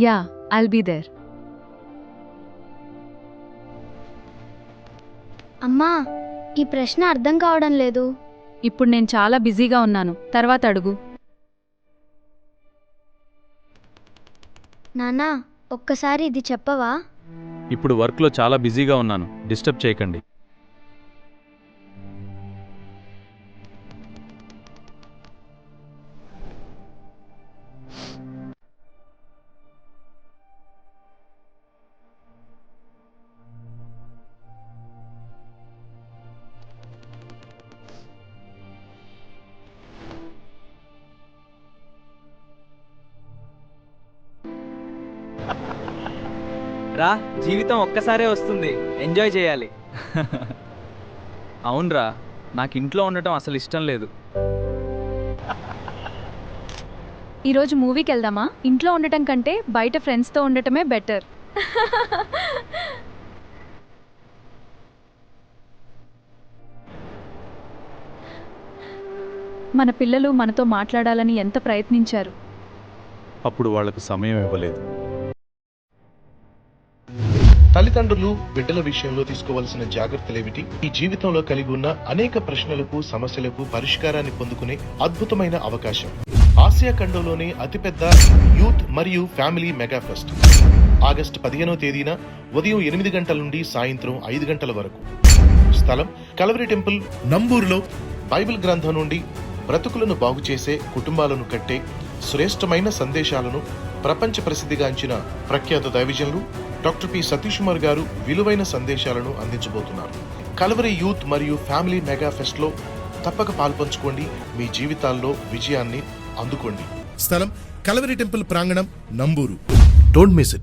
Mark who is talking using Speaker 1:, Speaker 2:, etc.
Speaker 1: Yeah, I'll be there.
Speaker 2: అమ్మా, ఈ ప్రశ్న అర్థం కావడం లేదు.
Speaker 1: ఇప్పుడు నేను చాలా బిజీగా ఉన్నాను, తర్వాత అడుగు.
Speaker 2: నాన్నా, ఒక్కసారి ఇది చెప్పవా?
Speaker 3: ఇప్పుడు వర్క్లో చాలా బిజీగా ఉన్నాను, డిస్టర్బ్ చేయకండి.
Speaker 4: రా, జీవితం ఒక్కసారే వస్తుంది, ఎంజాయ్ చేయాలి.
Speaker 3: అవునరా, నాకు ఇంట్లో ఉండటం అసలు ఇష్టం లేదు.
Speaker 1: ఈరోజు మూవీకి వెళ్దామా? ఇంట్లో ఉండటం కంటే బయట ఫ్రెండ్స్తో ఉండటమే బెటర్. మన పిల్లలు మనతో మాట్లాడాలని ఎంత ప్రయత్నించారు.
Speaker 3: అప్పుడు వాళ్లకు సమయం ఇవ్వలేదు.
Speaker 5: తల్లిదండ్రులు బిడ్డల విషయంలో తీసుకోవాల్సిన జాగ్రత్తలేమిటి? ఈ జీవితంలో కలిగి ఉన్న అనేక ప్రశ్నలకు, సమస్యలకు పరిష్కారాన్ని పొందుకునే అద్భుతమైన అవకాశం. ఆసియా ఖండంలోనే అతిపెద్ద యూత్ మరియు ఫ్యామిలీ మెగా ఫెస్ట్ ఆగస్టు 15వ తేదీన ఉదయం 8 గంటల నుండి సాయంత్రం 5 గంటల వరకు. స్థలం కల్వరి టెంపుల్, నంబూరులో. బైబిల్ గ్రంథం నుండి బ్రతుకులను బాగు చేసే, కుటుంబాలను కట్టే శ్రేష్టమైన సందేశాలను ప్రపంచ ప్రసిద్ధిగాంచిన ప్రఖ్యాత దైవజనులు డాక్టర్ పి సతీష్ కుమార్ గారు విలువైన సందేశాలను అందించబోతున్నారు. కల్వరి యూత్ మరియు ఫ్యామిలీ మెగా ఫెస్ట్ లో తప్పక పాల్పంచుకోండి. మీ జీవితాల్లో విజయాన్ని అందుకోండి. స్థలం కల్వరి టెంపుల్ ప్రాంగణం, నంబూరు. Don't miss it.